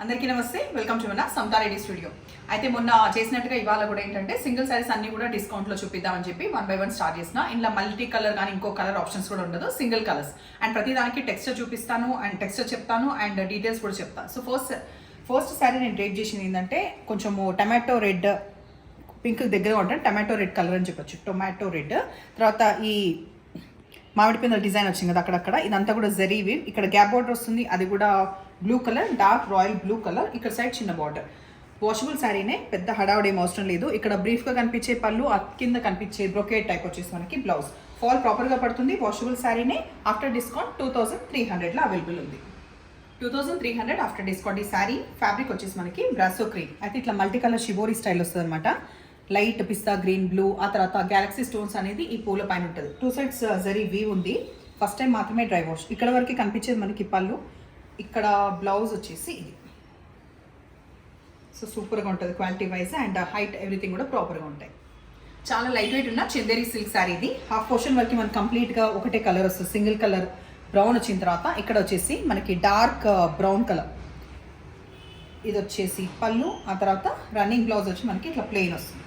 అందరికీ నమస్తే, welcome to మన సమతా రెడీ స్టూడియో. అయితే మొన్న చేసినట్టుగా ఇవాళ కూడా ఏంటంటే సింగిల్ సారీస్ అన్ని కూడా డిస్కౌంట్లో చూపిద్దామని చెప్పి 1 by 1 స్టార్ట్ చేసిన. ఇంట్లో మల్టీ కలర్ కానీ ఇంకో కలర్ ఆప్షన్స్ కూడా ఉండదు, సింగిల్ కలర్స్. అండ్ ప్రతి దానికి టెక్స్చర్ చూపిస్తాను అండ్ టెక్స్చర్ చెప్తాను అండ్ డీటెయిల్స్ కూడా చెప్తాను. సో ఫస్ట్ సారీ నేను డ్రేప్ చేసింది ఏంటంటే కొంచెము టమాటో రెడ్ పింక్ దగ్గర ఉంటుంది, టమాటో రెడ్ కలర్ అని చెప్పొచ్చు. టొమాటో రెడ్ తర్వాత ఈ మామిడి పిందల డిజైన్ వచ్చింది కదా అక్కడక్కడ, ఇదంతా కూడా జరీ వీవ్. ఇక్కడ గ్యాప్ బార్డర్ వస్తుంది, అది కూడా blue colour, dark royal blue colour. ఇక్కడ సైడ్ చిన్న బార్డర్. వాషబుల్ శారీనే, పెద్ద హడావుడేం అవసరం లేదు. ఇక్కడ బ్రీఫ్గా కనిపించే పళ్ళు, కింద కనిపించే బ్రొకేట్ టైప్ వచ్చేసి మనకి బ్లౌజ్. ఫాల్ ప్రాపర్గా పడుతుంది. వాషబుల్ శారీనే. ఆఫ్టర్ డిస్కౌంట్ 2300లో అవైలబుల్ ఉంది. 2300 ఆఫ్టర్ డిస్కౌంట్. ఈ శారీ ఫ్యాబ్రిక్ వచ్చేసి మనకి బ్రాసో క్రీమ్. అయితే ఇట్లా మల్టీ కలర్ షిబోరీ స్టైల్ వస్తుంది అనమాట. లైట్ పిస్తా గ్రీన్, బ్లూ, ఆ తర్వాత గ్యాలక్సీ స్టోన్స్ అనేది ఈ పూల పైన ఉంటుంది. 2 sides జరీ వీవ్ ఉంది. ఫస్ట్ టైం మాత్రమే డ్రై వాష్. ఇక్కడ వరకు కనిపించేది మనకి పళ్ళు. ఇక్కడ బ్లౌజ్ వచ్చేసి ఇది. సో సూపర్గా ఉంటుంది quality wise and height everything కూడా ప్రాపర్గా ఉంటాయి. చాలా లైట్ వెయిట్ ఉన్న చందేరి సిల్క్ శారీ ఇది. హాఫ్ పోర్షన్ వరకు మనకి కంప్లీట్గా ఒకటే కలర్ వస్తుంది, సింగిల్ కలర్ బ్రౌన్ వచ్చిన తర్వాత ఇక్కడ వచ్చేసి మనకి డార్క్ బ్రౌన్ కలర్. ఇది వచ్చేసి పళ్ళు, ఆ తర్వాత రన్నింగ్ బ్లౌజ్ వచ్చి మనకి ఇట్లా ప్లెయిన్ వస్తుంది.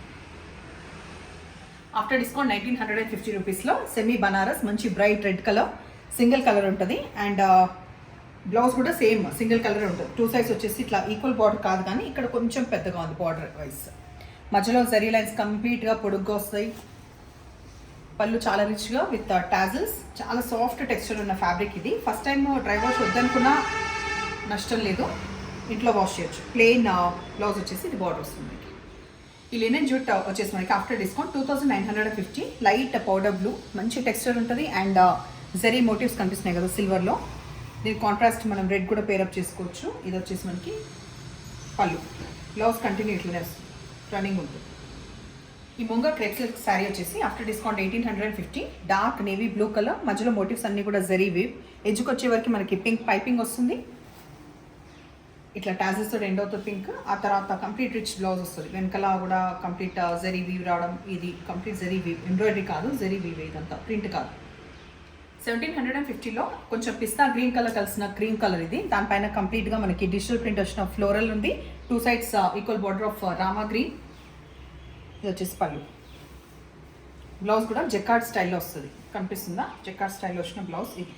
ఆఫ్టర్ డిస్కౌంట్ 1950 రూపీస్లో సెమీ బనారస్, మంచి bright red colour, single colour ఉంటుంది. అండ్ బ్లౌజ్ కూడా సేమ్ సింగిల్ కలర్ ఉంటుంది. 2 sides వచ్చేసి ఇట్లా ఈక్వల్ బార్డర్ కాదు, కానీ ఇక్కడ కొంచెం పెద్దగా ఉంది బార్డర్ వైజ్. మధ్యలో జరీ లైన్స్ కంప్లీట్గా పొడుగ్గా వస్తాయి. పళ్ళు చాలా రిచ్గా విత్ టాజిల్స్. చాలా సాఫ్ట్ టెక్స్చర్ ఉన్న ఫ్యాబ్రిక్ ఇది. ఫస్ట్ టైం డ్రై వాష్ వద్దనుకున్నా నష్టం లేదు, ఇంట్లో వాష్ చేయొచ్చు. ప్లెయిన్ బ్లౌజ్ వచ్చేసి ఇది బార్డర్ వస్తుంది. ఈ లినెన్ జూట్ వచ్చేసి మనకి after discount 2950. Light powder blue, మంచి టెక్స్చర్ ఉంటుంది. అండ్ జరీ మోటివ్స్ కనిపిస్తున్నాయి కదా సిల్వర్లో. దీని కాంట్రాస్ట్ మనం రెడ్ కూడా పేరప్ చేసుకోవచ్చు. ఇది వచ్చేసి మనకి పళ్ళు. బ్లౌజ్ కంటిన్యూ ఇట్లనే వస్తుంది, రన్నింగ్ ఉంటుంది. ఈ ముంగా క్రేప్ సిల్క్ శారీ వచ్చేసి after discount 1850. Dark navy blue colour, మధ్యలో మోటివ్స్ అన్నీ కూడా జరీ వీవ్. ఎడ్జ్కి వచ్చే వరకు మనకి పింక్ పైపింగ్ వస్తుంది. ఇట్లా టాజెస్ తోటి ఎండ్ అవుతుంది పింక్. ఆ తర్వాత కంప్లీట్ రిచ్ బ్లౌజ్ వస్తుంది. వెనకాల కూడా కంప్లీట్ జరీ వీవ్ రావడం. ఇది కంప్లీట్ జరీ వీవ్, ఎంబ్రాయిడరీ కాదు, జరీ వీవ్. ఇదంతా ప్రింట్ కాదు. 1750లో కొంచెం పిస్తా గ్రీన్ కలర్ కలిసిన క్రీమ్ కలర్ ఇది. దానిపైన కంప్లీట్గా మనకి డిజిటల్ ప్రింట్ వచ్చిన ఫ్లోరల్ ఉంది. 2 sides equal border of Rama green. ఇది వచ్చేసి పళ్ళు. బ్లౌజ్ కూడా జెకార్డ్ స్టైల్లో వస్తుంది, కనిపిస్తుందా? జెకార్డ్ స్టైల్లో వచ్చిన బ్లౌజ్ ఇది.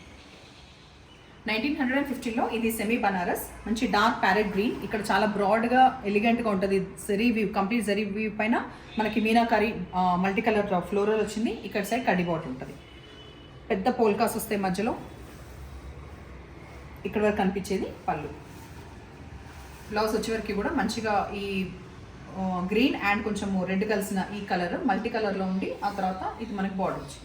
1950లో ఇది సెమీ బనారస్, మంచి డార్క్ ప్యారెట్ గ్రీన్. ఇక్కడ చాలా బ్రాడ్గా ఎలిగెంట్గా ఉంటుంది. Zari weave, complete zari weave పైన మనకి మీనాకారి మల్టీ కలర్ ఫ్లోరల్ వచ్చింది. ఇక్కడ సైడ్ కడ్డీ బార్డర్ ఉంటుంది. పెద్ద పోల్కాస్ వస్తాయి మధ్యలో. ఇక్కడ వరకు కనిపించేది పళ్ళు. బ్లౌజ్ వచ్చేవరకు కూడా మంచిగా ఈ గ్రీన్ అండ్ కొంచెం రెడ్ కలిసిన ఈ కలర్ మల్టీ కలర్లో ఉండి, ఆ తర్వాత ఇది మనకి బార్డర్ వచ్చింది.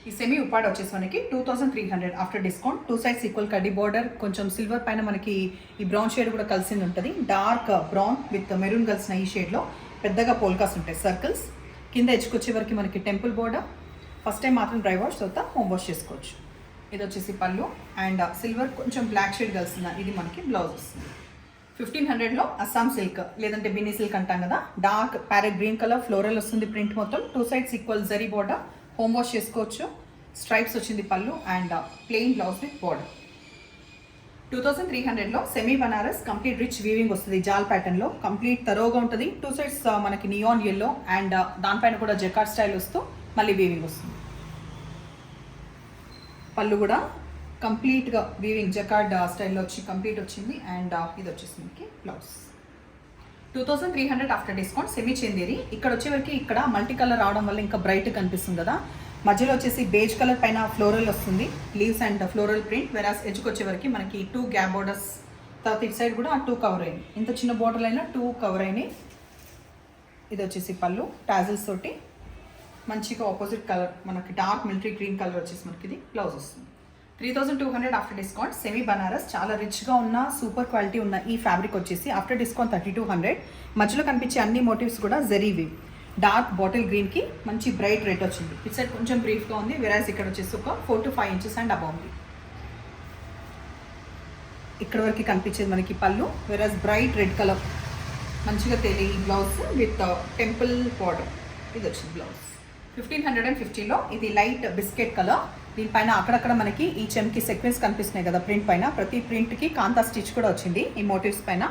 ఈ సెమీ ఉపాడ్ వచ్చేసి మనకి 2300 ఆఫ్టర్ డిస్కౌంట్. 2 sides ఈక్వల్ కడ్డీ బార్డర్. కొంచెం సిల్వర్ పైన మనకి ఈ బ్రౌన్ షేడ్ కూడా కలిసింది ఉంటుంది. డార్క్ బ్రౌన్ విత్ మెరూన్ కలిసిన ఈ షేడ్లో పెద్దగా పోల్కాస్ ఉంటాయి, సర్కిల్స్. కింద ఎడ్జ్కి వచ్చే వరకు మనకి టెంపుల్ బోర్డర్. ఫస్ట్ టైం మాత్రం డ్రై వాష్, తర్వాత హోమ్ వాష్ చేసుకోవచ్చు. ఇది వచ్చేసి పళ్ళు అండ్ సిల్వర్ కొంచెం బ్లాక్ షేడ్ కలిసిన ఇది మనకి బ్లౌజ్ వస్తుంది. 1500లో అస్సాం సిల్క్ లేదంటే బిన్నీ సిల్క్ అంటాం కదా, dark parrot green colour floral వస్తుంది. ప్రింట్ మొత్తం 2 sides equal zari border. Home wash చేసుకోవచ్చు. స్ట్రైప్స్ వచ్చింది పళ్ళు and plain blouse with border. 2300లో semi Banaras, complete rich weaving వస్తుంది. జాల్ ప్యాటర్న్లో కంప్లీట్ తరోగా ఉంటుంది. 2 sides మనకి నియాన్ ఎల్లో అండ్ దానిపైన కూడా జెకార్డ్ స్టైల్ వస్తూ మళ్ళీ వీవింగ్ వస్తుంది. పళ్ళు కూడా కంప్లీట్గా వీవింగ్ జెకార్డ్ స్టైల్లో వచ్చి కంప్లీట్ వచ్చింది. అండ్ ఇది వచ్చేసి మనకి blouse. 2300 after discount. Semi Chanderi. ఇక్కడ వచ్చేవరకు ఇక్కడ మల్టీ కలర్ రావడం వల్ల ఇంకా బ్రైట్ కనిపిస్తుంది కదా. మధ్యలో వచ్చేసి బేజ్ కలర్ పైన ఫ్లోరల్ వస్తుంది, లీవ్స్ అండ్ ఫ్లోరల్ ప్రింట్. వెరాస్ ఎడ్జ్కి వచ్చేవరకు మనకి 2 గ్యాప్ బోర్డర్స్. తర్వాత ఇటు సైడ్ కూడా 2 కవర్ అయినాయి. ఇంత చిన్న బోర్డర్ అయినా 2 కవర్ అయినాయి. ఇది వచ్చేసి పళ్ళు టాజిల్స్ తోటి మంచిగా ఆపోజిట్ కలర్ మనకి డార్క్ మిలిటరీ గ్రీన్ కలర్ వచ్చేసి మనకి ఇది బ్లౌజ్ వస్తుంది. 3200 ఆఫ్టర్ డిస్కౌంట్. సెమీ బనారస్, చాలా రిచ్గా ఉన్న సూపర్ క్వాలిటీ ఉన్న ఈ ఫ్యాబ్రిక్ వచ్చేసి ఆఫ్టర్ డిస్కౌంట్ 3200. మధ్యలో కనిపించే అన్ని మోటివ్స్ కూడా జరీ వీవ్. డార్క్ బాటిల్ గ్రీన్కి మంచి బ్రైట్ రెడ్ వచ్చింది. ఇట్ సైడ్ కొంచెం బ్రీఫ్గా ఉంది. వెరాజ్ ఇక్కడ వచ్చేసి ఒక 4 to 5 inches అండ్ అబౌవ్ ఉంది. ఇక్కడ వరకు కనిపించేది మనకి పళ్ళు. వెరాజ్ బ్రైట్ రెడ్ కలర్ మంచిగా తేలి బ్లౌజ్ విత్ టెంపుల్ బార్డర్. ఇది వచ్చింది బ్లౌజ్. 1550లో ఇది లైట్ బిస్కెట్ కలర్ దీనిపైన అక్కడక్కడ మనకి ఈ చెమ్కి సెక్వెన్స్ కనిపిస్తున్నాయి కదా ప్రింట్ పైన, ప్రతి ప్రింట్కి కాంతా స్టిచ్ కూడా వచ్చింది ఈ మోటివ్స్ పైన.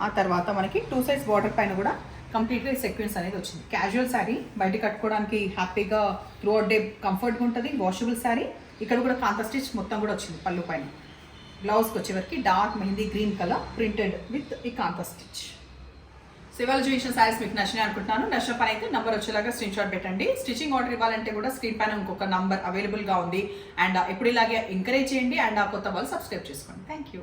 ఆ తర్వాత మనకి 2 సైడ్స్ బార్డర్ పైన కూడా కంప్లీట్గా సెక్వెన్స్ అనేది వచ్చింది. క్యాజువల్ శారీ, బయట కట్టుకోవడానికి హ్యాపీగా త్రూ అవుట్ డే కంఫర్ట్గా ఉంటుంది. వాషబుల్ శారీ. ఇక్కడ కూడా కాంతా స్టిచ్ మొత్తం కూడా వచ్చింది పళ్ళు పైన. బ్లౌజ్కి వచ్చేవరకు dark mehndi green colour printed with ఈ కాంతా స్టిచ్. సో ఇవాళ చూపించిన శారీస్ మీకు నచ్చినాయి అనుకుంటున్నాను. నచ్చిన పని అయితే నంబర్ వచ్చేలాగా స్క్రీన్ షాట్ పెట్టండి. స్టిచింగ్ ఆర్డర్ ఇవ్వాలంటే కూడా స్క్రీన్ పైన ఇంకొక నంబర్ అవైలబుల్గా ఉంది. అండ్ ఎప్పుడు ఇలాగే ఎంకరేజ్ చేయండి. అండ్ ఆ కొత్త వాళ్ళు సబ్స్క్రైబ్ చేసుకోండి. Thank you.